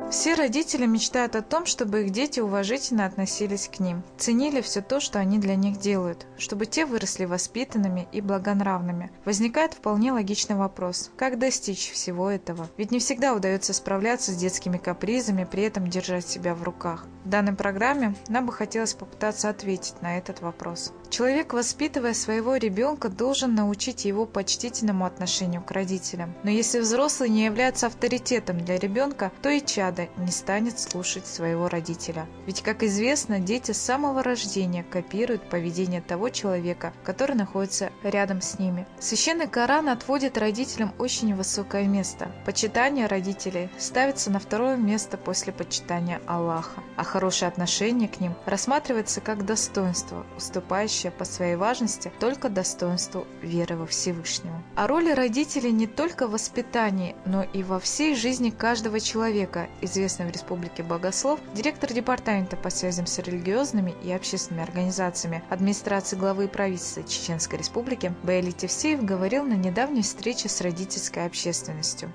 Все родители мечтают о том, чтобы их дети уважительно относились к ним, ценили все то, что они для них делают, чтобы те выросли воспитанными и благонравными. Возникает вполне логичный вопрос: как достичь всего этого? Ведь не всегда удается справляться с детскими капризами, при этом держать себя в руках. В данной программе нам бы хотелось попытаться ответить на этот вопрос. Человек, воспитывая своего ребенка, должен научить его почтительному отношению к родителям. Но если взрослый не является авторитетом для ребенка, то и чадо не станет слушать своего родителя. Ведь, как известно, дети с самого рождения копируют поведение того человека, который находится рядом с ними. Священный Коран отводит родителям очень высокое место. Почитание родителей ставится на второе место после почитания Аллаха, а хорошее отношение к ним рассматривается как достоинство, уступающее по своей важности только достоинству веры во Всевышнего. О роли родителей не только в воспитании, но и во всей жизни каждого человека известный в Республике богослов, директор департамента по связям с религиозными и общественными организациями администрации главы правительства Чеченской Республики Баили Тевсеев говорил на недавней встрече с родительской общественностью.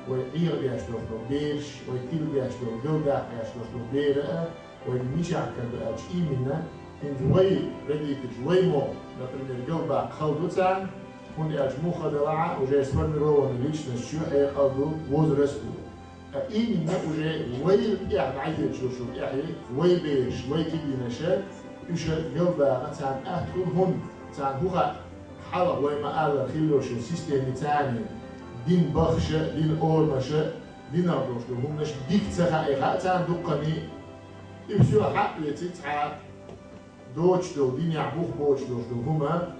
ويعير بيشتغلوا بيرش ويتيل بيشتغلوا جودة بيشتغلوا بيرة ويمشي كبأش إيمنا إن جوي رديت جوي مو نقدر جودة خلدو تان هون أجمو خدلعة وجاي سفر نروان ليش نشيو أي خلدو وزرسو إيمنا وجاي وي يعني عيد شو يعني وي بيرش وي كذي نشأ إيش جودة تان أهتون هون تان هو حلا وي ما قال خيلوش السيستم تاني دين بخشة دين أورمشة دين أردوش هم نش ديك تخا إخاء تان دقني إبسوا حق يتتعا دوش دو دين يعبوخ بوش دوش دو هما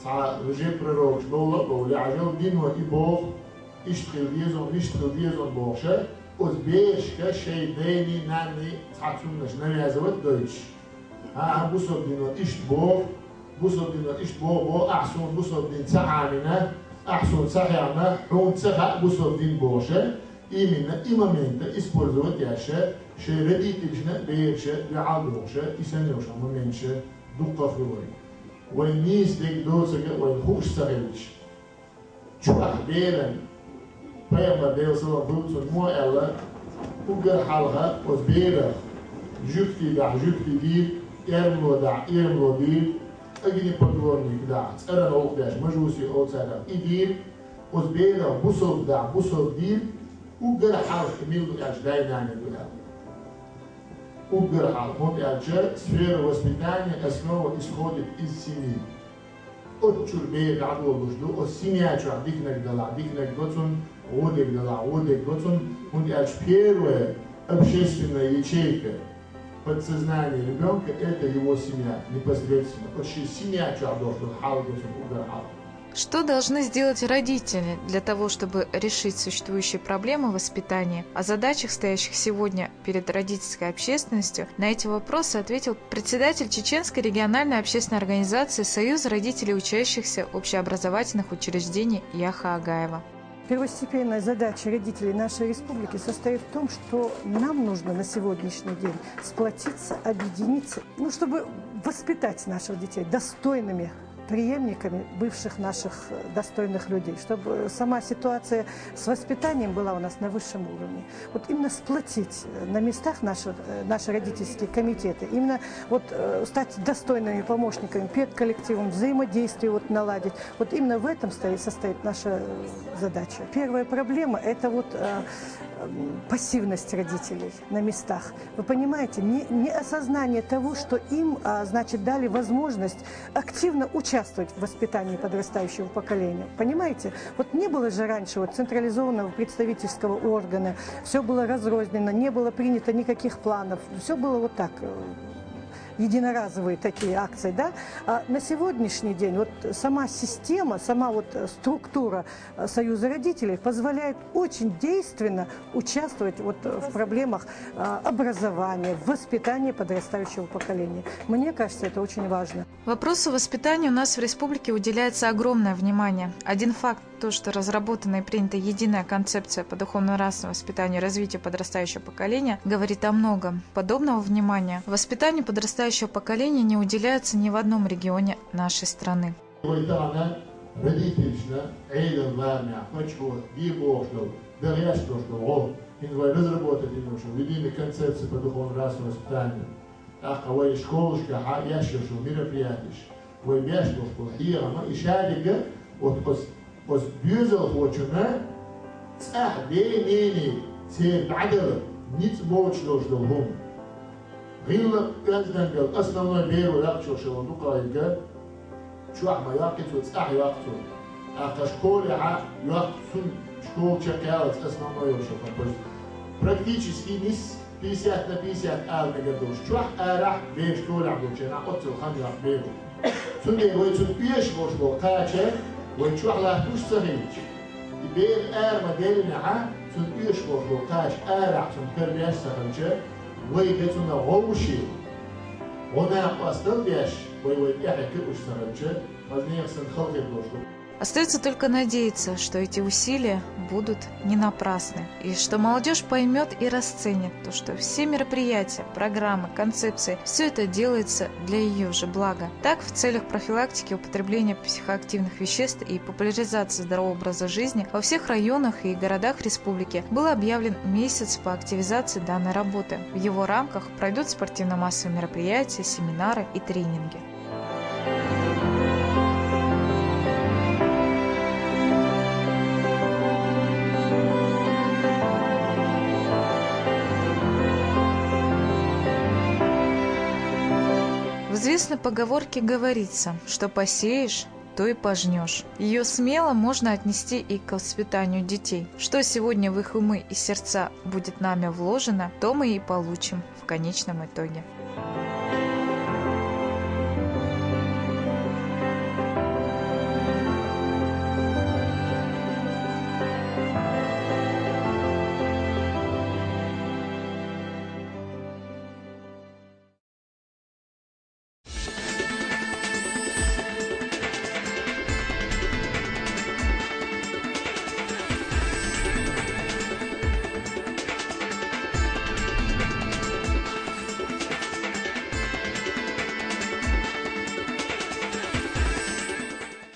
تع رجيب روش دولا بولي عجل دين وإبوخ إشتغل ديزون بوخشة أز بيش كشي ديني ناني تعتون نش نمي عزوات دوش ها بوصل دين وإشتبوخ بوصل دين وإشتبوخ بو أحسن بوصل دين تعامنا أحسن صحيحنا حون صحة بوصل دين بوشة إيمنا إمامنتا إسبورزوت ياشة شردي تجنا بيرشة يعالوشة إسانيوشة ممنشة دقة خلوي والنيس ديك دوسك والخوش صغيرش شو أخبيرا بيامر ديل صلاة بوصل مو ألا وقر حالها وزبيرا جوكتي دير إرملو دير أجني بدورني كداعت أنا نوقداش مجوسي أو سنة إدير وزبيرة بوصل دير وقر حال كميل يعني دايناني بلا وقر حال هم يعني سفير وسبيتاني أسنو إسخودت السنين أتشور بير عدو بجدو السنين شو عديك نقدلع ودك غوتون هم يعني первое общественное ячейка подсознание ребенка – это его семья, непосредственно. Почти семья должна Что должны сделать родители для того, чтобы решить существующие проблемы воспитания? О задачах, стоящих сегодня перед родительской общественностью, на эти вопросы ответил председатель Чеченской региональной общественной организации Союз родителей учащихся общеобразовательных учреждений Яха Агаева. Первостепенная задача родителей нашей республики состоит в том, что нам нужно на сегодняшний день сплотиться, объединиться, чтобы воспитать наших детей достойными преемниками бывших наших достойных людей, чтобы сама ситуация с воспитанием была у нас на высшем уровне. Вот именно сплотить на местах наши родительские комитеты, именно стать достойными помощниками перед коллективом, взаимодействие наладить. Вот именно в этом состоит наша задача. Первая проблема – это пассивность родителей на местах. Вы понимаете, не осознание того, что им, дали возможность активно участвовать в воспитании подрастающего поколения. Понимаете? Не было же раньше централизованного представительского органа, все было разрознено, не было принято никаких планов, все было так. Единоразовые такие акции, да? А на сегодняшний день сама система, сама структура Союза родителей позволяет очень действенно участвовать в проблемах образования, воспитания подрастающего поколения. Мне кажется, это очень важно. Вопросу воспитания у нас в республике уделяется огромное внимание. Один факт, то, что разработана и принята единая концепция по духовно-нравственному воспитанию и развитию подрастающего поколения, говорит о многом. Подобного внимания воспитанию подрастающего поколения не уделяется ни в одном регионе нашей страны. Ой, школушка, ящик, мероприятие. Ой, бяшку, хирама, и шадига, вот бюзел хочуна, бейнини, сей бадер, ниц молчно ждалгум. Гилла кандангал, основной беру лакчо шеландукайга, чуахма яқит, вот яқту. Школе яқтун, школ чакалец, основной шеландукайга. Практически низ 50 на 50 мегадош. Чуах арах беш кола гуче на отцу ханья бебу. Цунде вой цун пьеш вошло каче, вой чуах ла туш сахич. И бер модель на цун пьеш вошло кач арах цун пербеш сахиче, вой бецун на гоуши. Она постал беш, вой яхе уж сахиче, возне сын халке вошло. Остается только надеяться, что эти усилия будут не напрасны, и что молодежь поймет и расценит то, что все мероприятия, программы, концепции, все это делается для ее же блага. Так, в целях профилактики употребления психоактивных веществ и популяризации здорового образа жизни во всех районах и городах республики был объявлен месяц по активизации данной работы. В его рамках пройдут спортивно-массовые мероприятия, семинары и тренинги. В известной поговорке говорится, что посеешь, то и пожнешь. Ее смело можно отнести и к воспитанию детей. Что сегодня в их умы и сердца будет нами вложено, то мы и получим в конечном итоге.